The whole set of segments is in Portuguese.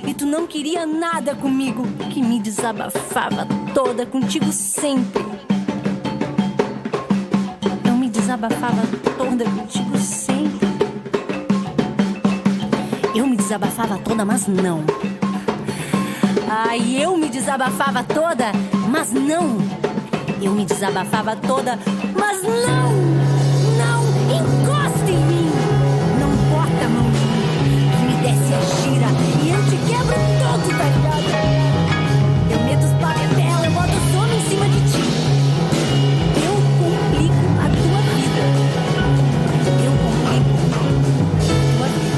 E tu não queria nada comigo, que me desabafava toda contigo sempre. Eu me desabafava toda contigo sempre. Eu me desabafava toda, mas não. Ai, eu me desabafava toda, mas não. Eu me desabafava toda, mas não. Não encosta em mim. Não bota a mão em mim, que me desce a gira e eu te quebro todo, tá ligado? Eu meto os papel, eu boto o sono em cima de ti. Eu complico a tua vida. Eu complico a tua vida.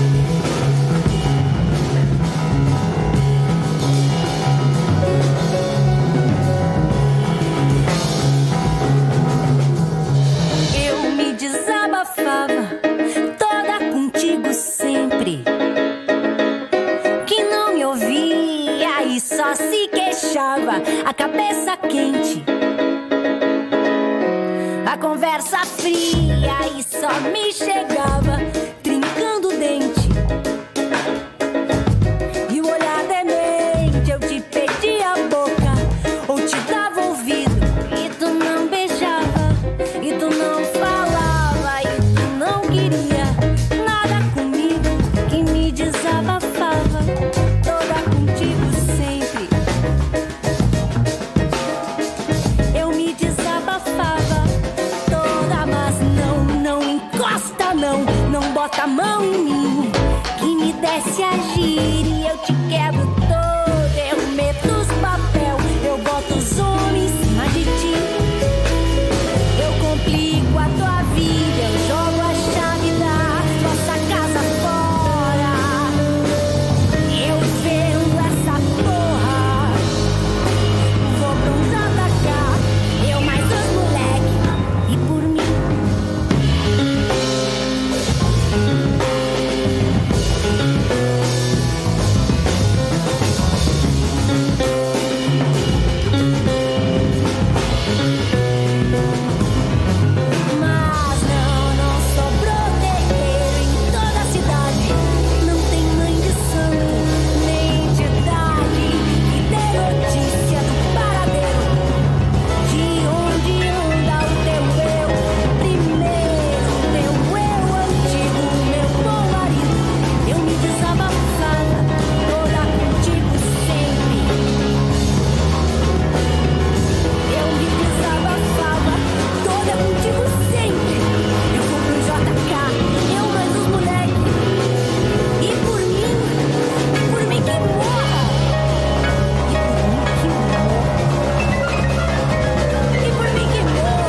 Eu me desabafava toda contigo sempre. Que não me ouvia e só se queixava, a cabeça quente, a conversa fria e só me chegava trincando o dente. E o olhar demente, eu te perdi a boca ou te dava ouvido e tu não beijava, e tu não falava, e tu não queria nada comigo, que me desabafava toda contigo sempre. Eu me desabafava toda, mas não encosta não, não bota a mão em mim, que me desce a gira e eu te quebro todo. Eu meto os papel, eu boto os homens em cima de ti. Eu complico a tua vida, eu jogo a chave da nossa casa fora. Eu vendo essa porra, vou pra um JK, eu mais os moleque, e por mim. Mas não sobrou terreiro em toda a cidade. Não tem mãe de santo, nem entidade que dê notícia do paradeiro, de onde anda o teu eu primeiro, teu eu antigo, meu bom marido. Eu me desabafava toda contigo sempre. Eu me desabafava toda contigo sempre. Eu vou pro JK, eu mais os moleque. E por mim que morra. E por mim que morra.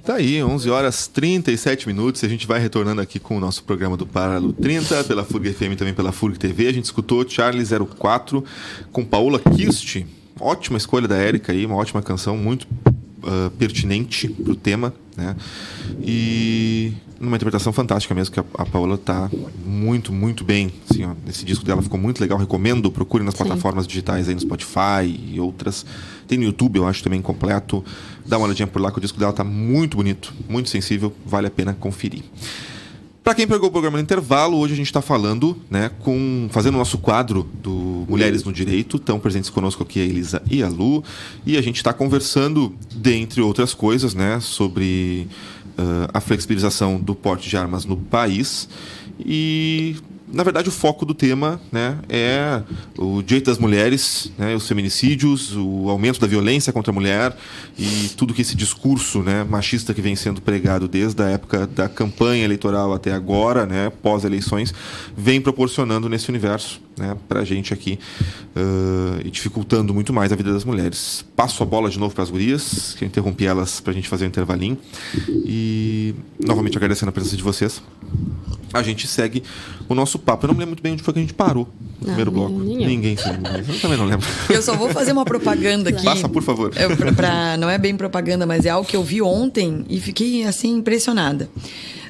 Tá aí, 11 horas 37 minutos, e a gente vai retornando aqui com o nosso programa do Paralelo 30, pela FURG FM e também pela FURG TV. A gente escutou Charlie 04 com Paola Kirst. Ótima escolha da Érica aí, uma ótima canção, muito pertinente pro tema, né? E numa interpretação fantástica mesmo, que a Paola tá muito, muito bem. Assim, ó, esse disco dela ficou muito legal, recomendo, procure nas plataformas digitais aí no Spotify e outras. Tem no YouTube, eu acho, também completo. Dá uma olhadinha por lá, que o disco dela tá muito bonito, muito sensível, vale a pena conferir. Para quem pegou o programa no intervalo, hoje a gente está falando, né, fazendo o nosso quadro do Mulheres no Direito. Estão presentes conosco aqui a Elisa e a Lu. E a gente está conversando, dentre outras coisas, né, sobre a flexibilização do porte de armas no país. E na verdade, o foco do tema, né, é o direito das mulheres, né, os feminicídios, o aumento da violência contra a mulher e tudo que esse discurso, né, machista que vem sendo pregado desde a época da campanha eleitoral até agora, né, pós-eleições, vem proporcionando nesse universo, né, para a gente aqui e dificultando muito mais a vida das mulheres. Passo a bola de novo para as gurias, que eu interrompi elas para a gente fazer um intervalinho. E, novamente, agradecendo a presença de vocês. A gente segue o nosso papo. Eu não me lembro muito bem onde foi que a gente parou no primeiro bloco. Ninguém sabe. Eu também não lembro. Eu só vou fazer uma propaganda aqui. Passa, por favor. Não é bem propaganda, mas é algo que eu vi ontem e fiquei, assim, impressionada.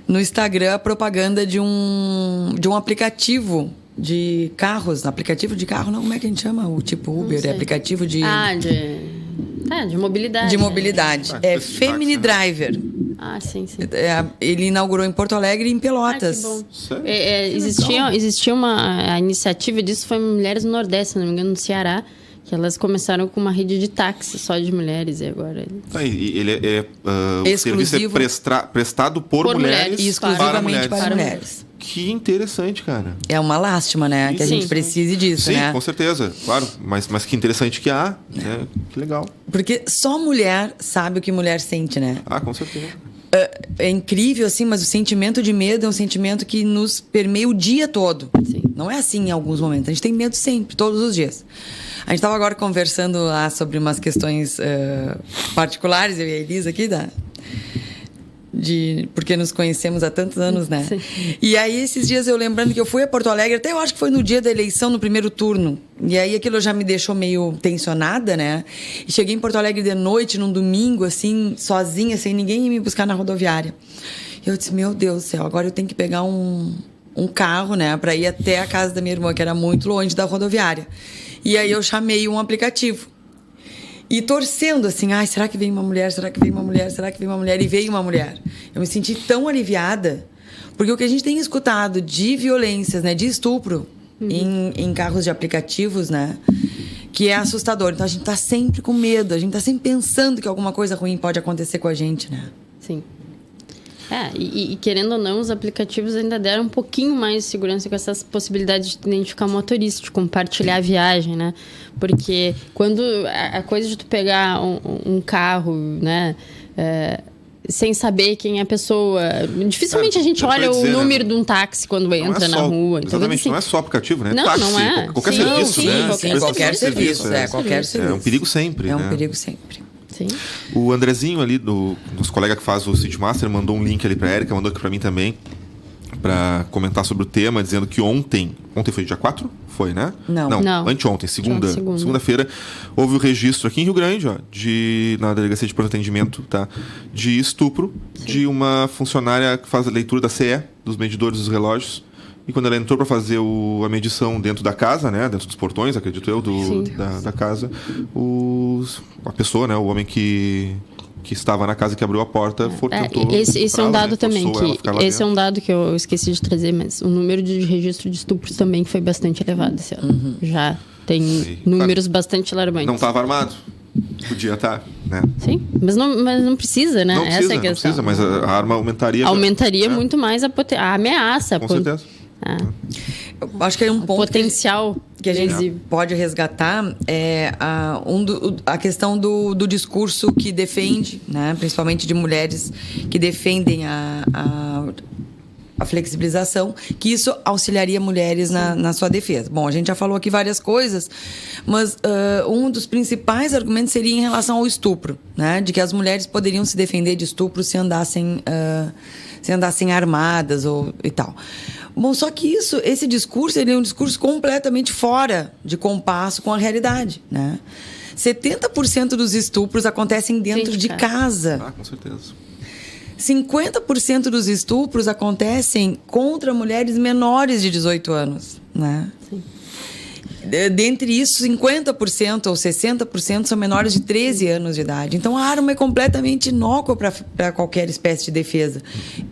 No Instagram, a propaganda de um aplicativo de carros. Aplicativo de carro, não, como é que a gente chama? O tipo Uber, é aplicativo de... de mobilidade. De mobilidade. É Femini Driver. Sim. Ele inaugurou em Porto Alegre e em Pelotas. Que bom. Existia a iniciativa disso, foi Mulheres no Nordeste, se não me engano, no Ceará, que elas começaram com uma rede de táxi só de mulheres e agora... Ele o serviço é prestado por mulheres e exclusivamente para mulheres. Que interessante, cara. É uma lástima, né? Que a gente precise disso, né? Sim, com certeza, claro. Mas que interessante que há, né? Que legal. Porque só mulher sabe o que mulher sente, né? Com certeza. É incrível, assim, mas o sentimento de medo é um sentimento que nos permeia o dia todo. Sim. Não é assim em alguns momentos. A gente tem medo sempre, todos os dias. A gente estava agora conversando lá sobre umas questões particulares, eu e a Elisa aqui, porque nos conhecemos há tantos anos, né? Sim. E aí, esses dias eu lembrando que eu fui a Porto Alegre, até eu acho que foi no dia da eleição, no primeiro turno. E aí aquilo já me deixou meio tensionada, né? E cheguei em Porto Alegre de noite, num domingo, assim, sozinha, sem ninguém ir me buscar na rodoviária. E eu disse, meu Deus do céu, agora eu tenho que pegar um carro, né? Pra ir até a casa da minha irmã, que era muito longe da rodoviária. E aí eu chamei um aplicativo. E torcendo assim, será que vem uma mulher? Será que vem uma mulher? Será que vem uma mulher? E veio uma mulher. Eu me senti tão aliviada, porque o que a gente tem escutado de violências, né, de estupro em carros de aplicativos, né, que é assustador. Então a gente tá sempre com medo, a gente tá sempre pensando que alguma coisa ruim pode acontecer com a gente, né? Sim. E querendo ou não, os aplicativos ainda deram um pouquinho mais de segurança com essas possibilidades de identificar o motorista, de compartilhar a viagem, né? Porque quando a coisa de tu pegar um carro, né, sem saber quem é a pessoa, dificilmente a gente olha o número de um táxi quando entra na rua. Exatamente, assim, não é só aplicativo, né? Não, táxi, não é. Qualquer serviço, né? Qualquer serviço. Qualquer serviço. É um perigo sempre, É um perigo sempre. Sim. O Andrezinho ali, nosso colega que faz o Seedmaster, mandou um link ali pra Érica, mandou aqui pra mim também, pra comentar sobre o tema, dizendo que ontem foi dia 4? Foi, né? Não. Anteontem, segunda-feira, houve o registro aqui em Rio Grande, na Delegacia de Pronto Atendimento, tá? De estupro de uma funcionária que faz a leitura da CE, dos medidores dos relógios. E quando ela entrou para fazer a medição dentro da casa, né, dentro dos portões, acredito eu, da casa, a pessoa, né, o homem que estava na casa, que abriu a porta, tentou... Esse é um dado também, esse é um dado que eu esqueci de trazer, mas o número de registro de estupros também foi bastante elevado esse ano. Já tem números bastante alarmantes. Não estava armado? Podia estar, né? Sim, mas não precisa, né? Essa é a questão. Não precisa, mas a arma aumentaria... Aumentaria muito mais a ameaça. Com certeza. Eu acho que é um ponto potencial que a gente pode resgatar é a questão do discurso que defende, né, principalmente de mulheres que defendem a flexibilização, que isso auxiliaria mulheres na sua defesa. Bom, a gente já falou aqui várias coisas, mas um dos principais argumentos seria em relação ao estupro, né, de que as mulheres poderiam se defender de estupro se andassem armadas e tal. Bom, só que esse discurso, ele é um discurso completamente fora de compasso com a realidade, né? 70% dos estupros acontecem dentro de casa. Com certeza. 50% dos estupros acontecem contra mulheres menores de 18 anos, né? Sim. Dentre isso, 50% ou 60% são menores de 13 anos de idade. Então, a arma é completamente inócua para qualquer espécie de defesa.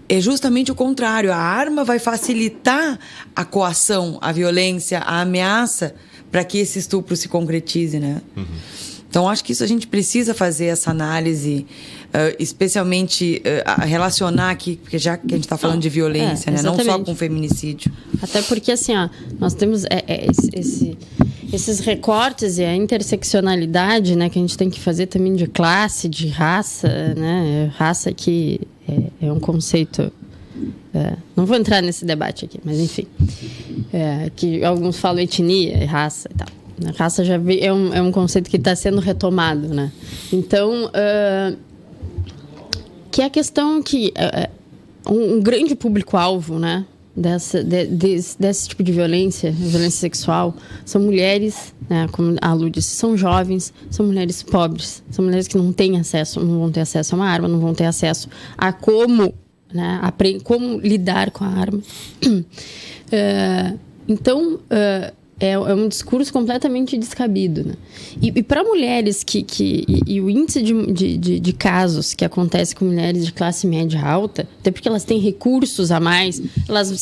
É justamente o contrário. A arma vai facilitar a coação, a violência, a ameaça para que esse estupro se concretize, né? Então, acho que isso a gente precisa fazer essa análise, especialmente relacionar aqui, porque já que a gente está falando de violência, né? Não só com feminicídio. Até porque, assim, nós temos esses recortes e a interseccionalidade, né, que a gente tem que fazer também de classe, de raça, né? Raça que é um conceito... não vou entrar nesse debate aqui, mas enfim. Que alguns falam etnia, raça e tal. A raça já é um conceito que está sendo retomado, né? Então, que é a questão que um grande público-alvo, né, desse tipo de violência sexual, são mulheres, né, como a Lu disse, são jovens, são mulheres pobres, são mulheres que não têm acesso, não vão ter acesso a uma arma, não vão ter acesso a como, né, como lidar com a arma. Então, é um discurso completamente descabido, né? E para mulheres e o índice de casos que acontece com mulheres de classe média alta, até porque elas têm recursos a mais,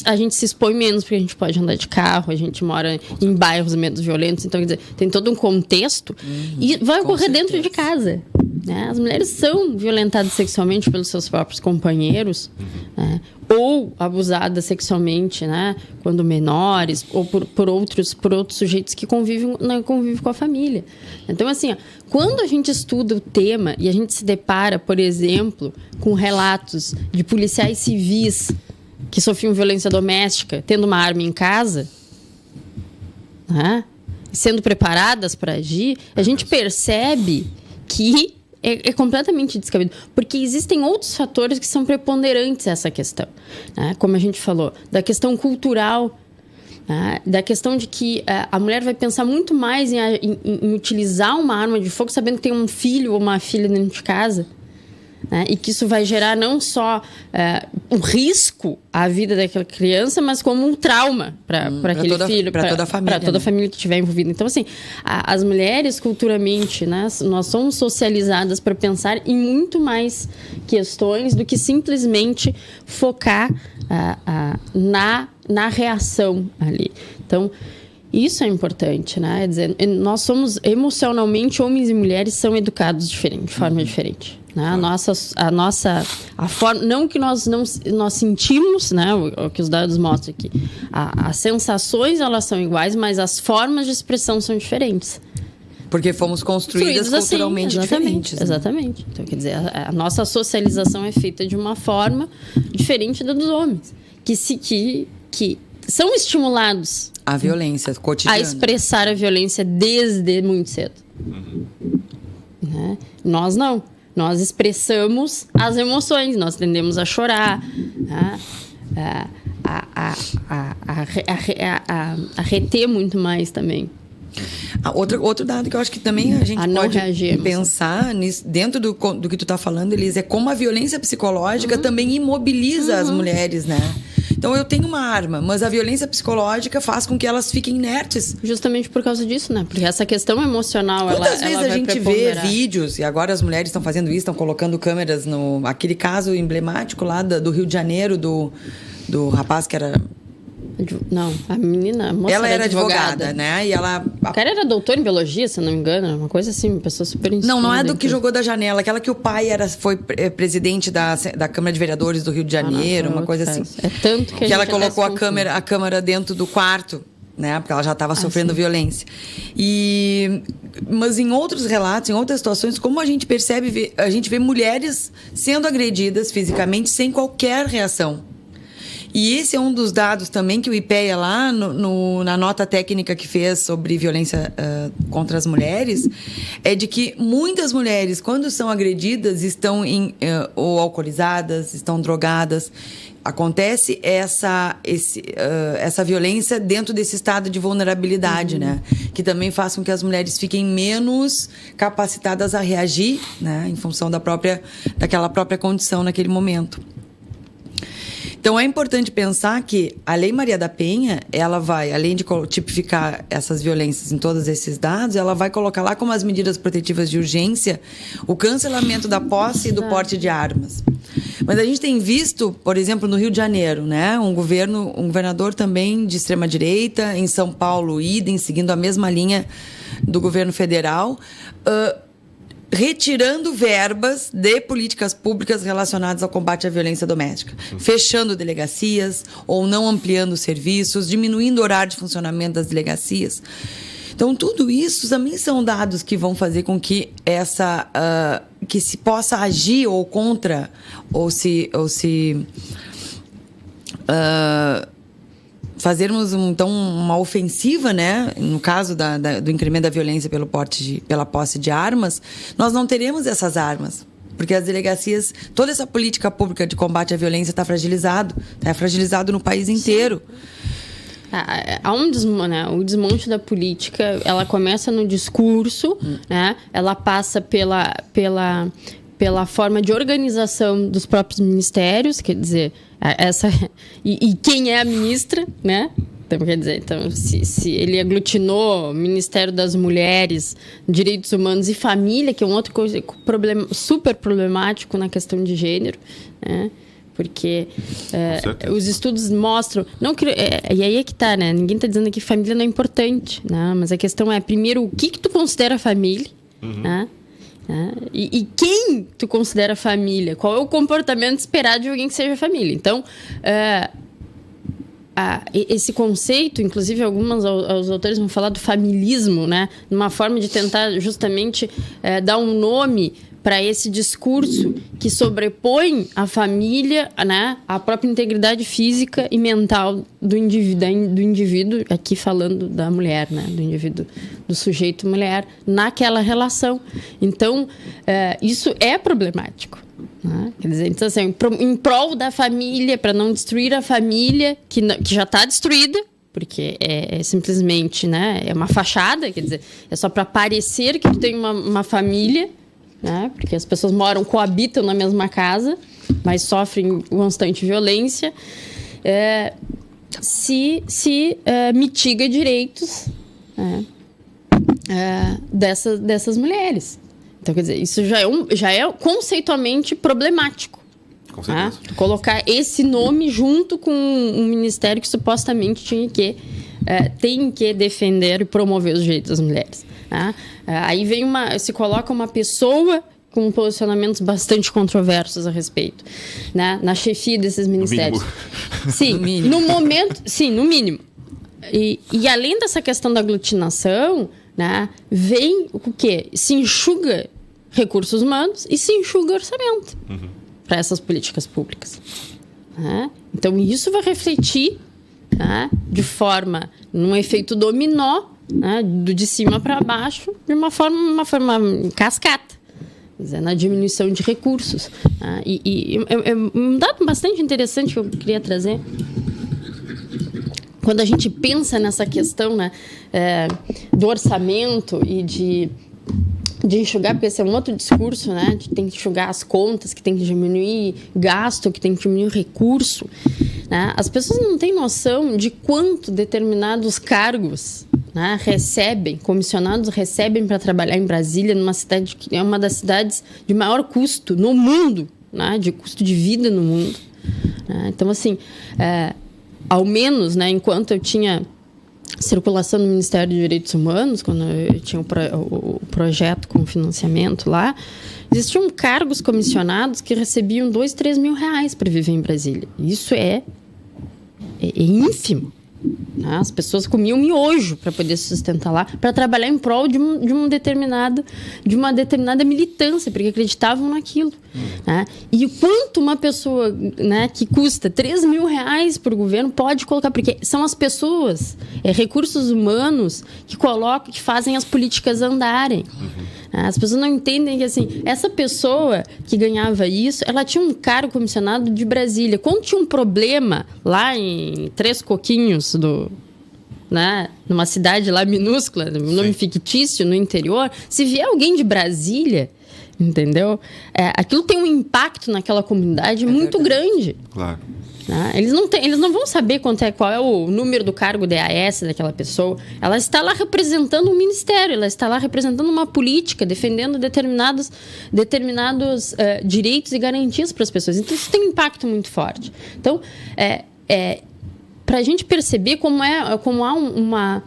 a gente se expõe menos porque a gente pode andar de carro, a gente mora em bairros menos violentos, então, quer dizer, tem todo um contexto e vai ocorrer dentro de casa. Né? As mulheres são violentadas sexualmente pelos seus próprios companheiros, né? Ou abusadas sexualmente, né? Quando menores, ou por outros sujeitos que convivem com a família. Então, assim, quando a gente estuda o tema e a gente se depara, por exemplo, com relatos de policiais civis que sofriam violência doméstica, tendo uma arma em casa, né? Sendo preparadas para agir, a gente percebe que é completamente descabido. Porque existem outros fatores que são preponderantes a essa questão. Né? Como a gente falou, da questão cultural, né? Da questão de que a mulher vai pensar muito mais em utilizar uma arma de fogo sabendo que tem um filho ou uma filha dentro de casa. Né? E que isso vai gerar não só um risco à vida daquela criança, mas como um trauma para aquele filho, para toda a família, para toda a família que estiver envolvida. Então, assim, as mulheres culturalmente, né, nós somos socializadas para pensar em muito mais questões do que simplesmente focar na reação ali. Então, isso é importante, né? É dizer, nós somos emocionalmente, homens e mulheres são educados de forma diferente. Né? A forma, não que nós sentimos, né? O que os dados mostram aqui. As sensações, elas são iguais, mas as formas de expressão são diferentes. Porque fomos construídas culturalmente assim, diferentes. Né? Exatamente. Então, quer dizer, a nossa socialização é feita de uma forma diferente da dos homens. Que são estimulados a violência cotidiana, a expressar a violência desde muito cedo. Né? Nós não. Nós expressamos as emoções, nós tendemos a chorar, né? a reter muito mais também. Outro dado que eu acho que também a gente pode pensar nisso, dentro do que tu está falando, Elisa, é como a violência psicológica também imobiliza as mulheres, né? Então, eu tenho uma arma, mas a violência psicológica faz com que elas fiquem inertes. Justamente por causa disso, né? Porque essa questão emocional, Quantas vezes a gente vê vídeos, e agora as mulheres estão fazendo isso, estão colocando câmeras no... Aquele caso emblemático lá do Rio de Janeiro, do rapaz que era... Não, a menina, a moça ela era advogada, né? E ela... O cara era doutor em biologia, se não me engano, uma coisa assim, uma pessoa super instruída. Não é do que jogou da janela, aquela que o pai foi presidente da Câmara de Vereadores do Rio de Janeiro, uma coisa assim. É tanto que ela colocou a câmera dentro do quarto, né? Porque ela já estava sofrendo violência. Mas em outros relatos, em outras situações, como a gente percebe, a gente vê mulheres sendo agredidas fisicamente sem qualquer reação. E esse é um dos dados também que o IPEA lá, na nota técnica que fez sobre violência contra as mulheres, é de que muitas mulheres, quando são agredidas, estão ou alcoolizadas, estão drogadas. Acontece essa violência dentro desse estado de vulnerabilidade, né? Que também faz com que as mulheres fiquem menos capacitadas a reagir, né? Em função daquela própria condição naquele momento. Então, é importante pensar que a Lei Maria da Penha, ela vai, além de tipificar essas violências em todos esses dados, ela vai colocar lá como as medidas protetivas de urgência o cancelamento da posse e do porte de armas. Mas a gente tem visto, por exemplo, no Rio de Janeiro, né, um governador também de extrema-direita, em São Paulo, idem, seguindo a mesma linha do governo federal, retirando verbas de políticas públicas relacionadas ao combate à violência doméstica, fechando delegacias ou não ampliando serviços, diminuindo o horário de funcionamento das delegacias. Então, tudo isso também são dados que vão fazer com que que se possa agir ou contra, fazermos então uma ofensiva, né? No caso do incremento da violência pela posse de armas, nós não teremos essas armas. Porque as delegacias, toda essa política pública de combate à violência está fragilizado no país inteiro. Há o desmonte da política, ela começa no discurso, né? Ela passa pela forma de organização dos próprios ministérios, quer dizer, e quem é a ministra, né? Então, quer dizer, se ele aglutinou o Ministério das Mulheres, Direitos Humanos e Família, que é um outro super problemático na questão de gênero, né? Porque os estudos mostram... e aí é que tá, né? Ninguém está dizendo que família não é importante, né? Mas a questão é, primeiro, o que tu considera família, né? E quem tu considera família? Qual é o comportamento esperado de alguém que seja família? Então, esse conceito, inclusive os autores vão falar do familismo, né? Numa forma de tentar justamente dar um nome para esse discurso que sobrepõe a família, né, a própria integridade física e mental do indivíduo, aqui falando da mulher, né, do indivíduo, do sujeito mulher, naquela relação. Então, isso é problemático. Né? Quer dizer, então, assim, em prol da família, para não destruir a família, que já está destruída, porque é simplesmente, né, é uma fachada, quer dizer, é só para parecer que tu tem uma família, né? Porque as pessoas coabitam na mesma casa, mas sofrem constante violência, se mitiga direitos, né, dessas mulheres. Então, quer dizer, isso já é conceitualmente problemático. Com certeza. Tá? Colocar esse nome junto com um ministério que supostamente tem que defender e promover os direitos das mulheres. Tá? Aí se coloca uma pessoa com posicionamentos bastante controversos a respeito, né? Na chefia desses ministérios. Sim, no momento, sim, no mínimo. E além dessa questão da aglutinação, né, vem o quê? Se enxuga recursos humanos e se enxuga orçamento para essas políticas públicas. Né? Então, isso vai refletir, né, de forma, num efeito dominó, né, de cima para baixo, de uma forma cascata, quer dizer, na diminuição de recursos. Né? É um dado bastante interessante que eu queria trazer. Quando a gente pensa nessa questão, né, do orçamento e de enxugar, porque esse é um outro discurso, né, de tem que enxugar as contas, que tem que diminuir gasto, que tem que diminuir recurso, né? As pessoas não têm noção de quanto determinados cargos, né, comissionados recebem para trabalhar em Brasília, numa cidade que é uma das cidades de maior custo no mundo, né, de custo de vida no mundo. Né? Então, assim, ao menos, né, enquanto eu tinha circulação no Ministério dos Direitos Humanos, quando eu tinha o projeto com financiamento lá, existiam cargos comissionados que recebiam 2-3 mil reais para viver em Brasília. Isso é ínfimo. Né? As pessoas comiam miojo para poder se sustentar lá, para trabalhar em prol de uma determinada militância, porque acreditavam naquilo. Né? E o quanto uma pessoa, né, que custa 3 mil reais para o governo pode colocar, porque são as pessoas, recursos humanos que fazem as políticas andarem. As pessoas não entendem que, assim, essa pessoa que ganhava isso, ela tinha um cargo comissionado de Brasília. Quando tinha um problema lá em Três Coquinhos, né, numa cidade lá minúscula, nome fictício, no interior, se vier alguém de Brasília, entendeu? Aquilo tem um impacto naquela comunidade muito grande. Claro. Eles não vão saber qual é o número do cargo DAS daquela pessoa. Ela está lá representando um ministério, ela está lá representando uma política, defendendo determinados direitos e garantias para as pessoas. Então, isso tem um impacto muito forte. Então, para a gente perceber como há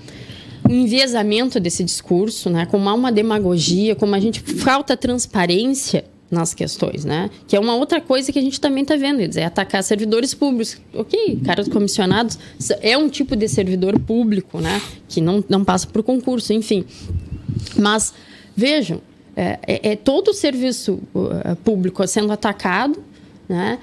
enviesamento desse discurso, né? Como há uma demagogia, como a gente falta transparência nas questões, né? Que é uma outra coisa que a gente também está vendo, quer dizer, atacar servidores públicos. Ok, caras comissionados é um tipo de servidor público, né? Que não passa por concurso, enfim. Mas, vejam, todo o serviço público sendo atacado, né?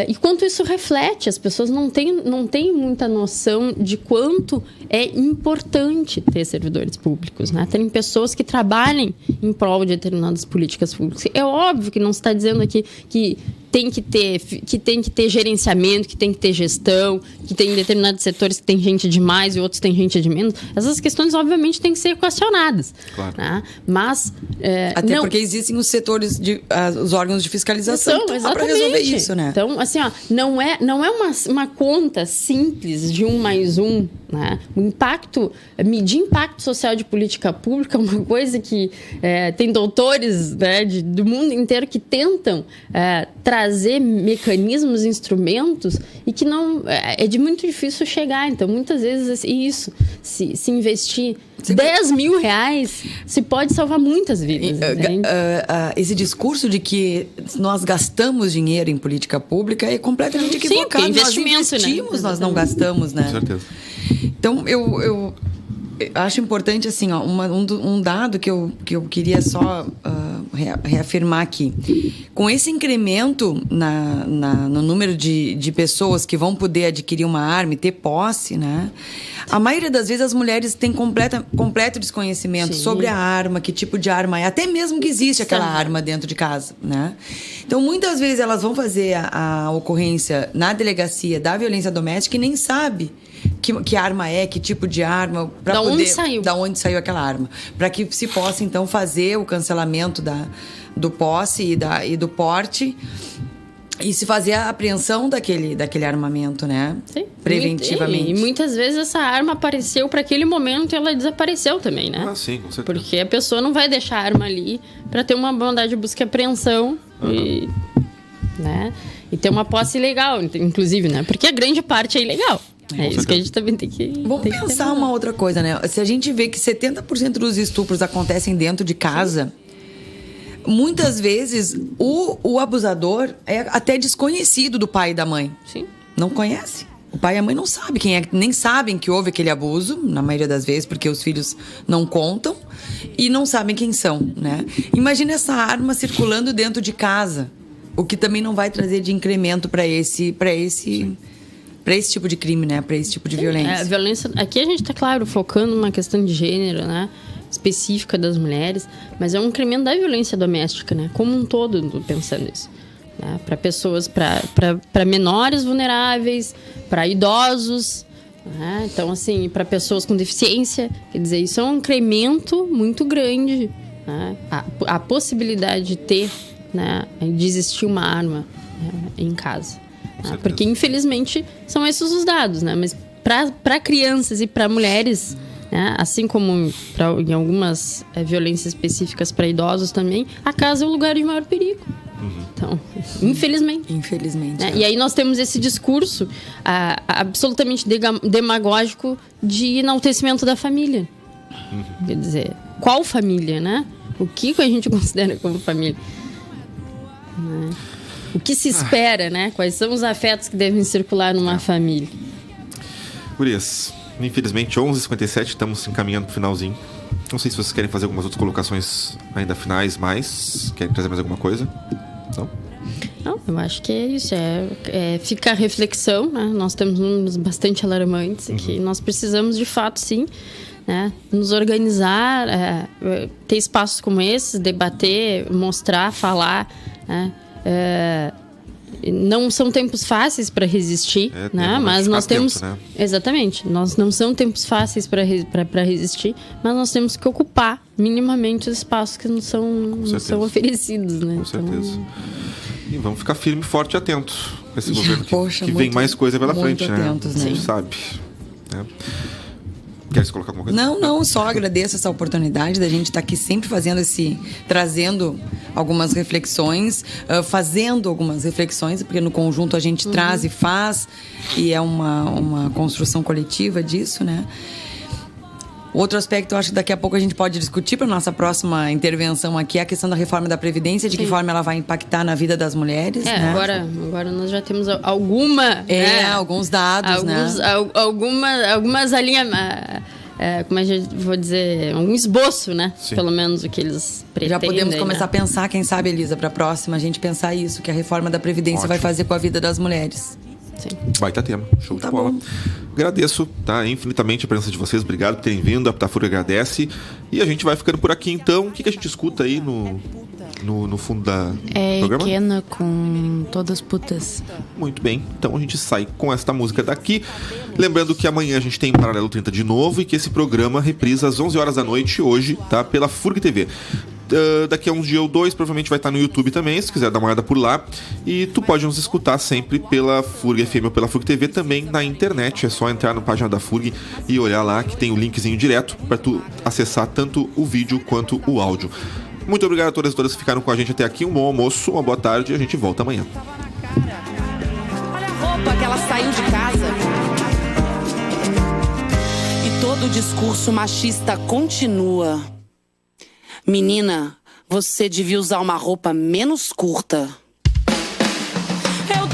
E quanto isso reflete, as pessoas não têm muita noção de quanto é importante ter servidores públicos, né? Terem pessoas que trabalhem em prol de determinadas políticas públicas. É óbvio que não se está dizendo aqui que tem que ter gerenciamento, que tem que ter gestão, que tem determinados setores que tem gente de mais e outros tem gente de menos. Essas questões, obviamente, têm que ser equacionadas. Claro. Né? Mas... Até porque existem os setores, os órgãos de fiscalização para resolver isso, né? Então, assim, ó, não é uma conta simples de 1 mais 1, né? Medir impacto social de política pública é uma coisa que tem doutores, né, do mundo inteiro que tentam trazer mecanismos, instrumentos e que não é de muito difícil chegar. Então, muitas vezes, se investir 10 mil reais, se pode salvar muitas vidas. Esse discurso de que nós gastamos dinheiro em política pública é completamente equivocado. Sim, investimento, nós investimos, né? Nós não gastamos, né? Com certeza. Então, eu acho importante, assim, ó, um dado que eu queria só reafirmar aqui. Com esse incremento no número de pessoas que vão poder adquirir uma arma e ter posse, né? A maioria das vezes as mulheres têm completo desconhecimento sobre a arma, que tipo de arma é, até mesmo que existe aquela arma dentro de casa, né? Então, muitas vezes elas vão fazer a ocorrência na delegacia da violência doméstica e nem sabe que arma é, que tipo de arma, da onde saiu aquela arma, para que se possa então fazer o cancelamento do posse e do porte e se fazer a apreensão daquele armamento, né? Sim. Preventivamente. E muitas vezes essa arma apareceu para aquele momento e ela desapareceu também, né? Ah, sim, com certeza. Porque a pessoa não vai deixar a arma ali para ter uma bondade de busca e apreensão né? E ter uma posse ilegal, inclusive, né? Porque a grande parte é ilegal. É isso que a gente também tem que... Vamos pensar uma outra coisa, né? Se a gente vê que 70% dos estupros acontecem dentro de casa, muitas vezes o abusador é até desconhecido do pai e da mãe. Sim. Não conhece. O pai e a mãe não sabem quem é, nem sabem que houve aquele abuso, na maioria das vezes, porque os filhos não contam e não sabem quem são, né? Imagina essa arma circulando dentro de casa, o que também não vai trazer de incremento para esse tipo de crime, né? Para esse tipo de violência. A violência... Aqui a gente está, claro, focando numa questão de gênero, né? Específica das mulheres, mas é um incremento da violência doméstica, né? Como um todo, pensando isso. Né? Para pessoas, para menores vulneráveis, para idosos, né? Então, assim, para pessoas com deficiência. Quer dizer, isso é um incremento muito grande, né? A possibilidade de ter, né? De existir uma arma, né? Em casa. Porque, infelizmente, são esses os dados, né? Mas para crianças e para mulheres, né? Assim como em algumas violências específicas para idosos também, a casa é o lugar de maior perigo. Então, infelizmente. Né? E aí nós temos esse discurso absolutamente demagógico de enaltecimento da família. Quer dizer, qual família, né? O que a gente considera como família? Né? O que se espera, né? Quais são os afetos que devem circular numa família? Gurias, infelizmente, 11h57, estamos encaminhando para o finalzinho. Não sei se vocês querem fazer algumas outras colocações ainda finais, mas querem trazer mais alguma coisa? Não, eu acho que é isso. Fica a reflexão, né? Nós temos números bastante alarmantes que nós precisamos, de fato, sim, né? Nos organizar, ter espaços como esses, debater, mostrar, falar, né? Não são tempos fáceis para resistir, né? Mas nós temos tempo, né? Exatamente, nós não são tempos fáceis para resistir, mas nós temos que ocupar minimamente os espaços que não são oferecidos, né? Com certeza. E vamos ficar firme, forte e atento com esse governo que vem mais coisa pela frente, atentos, né? A gente sabe, né? Quer colocar alguma coisa? Não, só agradeço essa oportunidade da gente estar aqui sempre trazendo algumas reflexões, fazendo algumas reflexões, porque no conjunto a gente traz e faz, e é uma construção coletiva disso, né? Outro aspecto, eu acho que daqui a pouco a gente pode discutir para nossa próxima intervenção aqui, é a questão da reforma da Previdência, de que forma ela vai impactar na vida das mulheres. Né? Agora nós já temos alguma... alguns dados, algumas alinhamentos... como é que eu vou dizer? Um esboço, né? Sim. Pelo menos o que eles pretendem. Já podemos começar né? a pensar, quem sabe, Elisa, para a próxima, a gente pensar isso, que a reforma da Previdência vai fazer com a vida das mulheres. Sim. Baita tema, show Tá de bola. bom. Agradeço, tá, infinitamente a presença de vocês. Obrigado por terem vindo. A Ptafur agradece. E a gente vai ficando por aqui, então. O que a gente escuta aí no fundo da programa? Ikena com Todas Putas. Muito bem, então a gente sai com esta música daqui. Lembrando que amanhã a gente tem Paralelo 30 de novo e que esse programa reprisa às 11 horas da noite hoje, tá? Pela FURG TV. Daqui a uns dias ou dois, provavelmente vai estar no YouTube também, se quiser dar uma olhada por lá. E tu pode nos escutar sempre pela FURG FM ou pela FURG TV também na internet. É só entrar na página da FURG e olhar lá que tem o linkzinho direto para tu acessar tanto o vídeo quanto o áudio. Muito obrigado a todas e todas que ficaram com a gente até aqui. Um bom almoço, uma boa tarde e a gente volta amanhã. Olha a roupa que ela saiu de casa. E todo o discurso machista continua. Menina, você devia usar uma roupa menos curta. Eu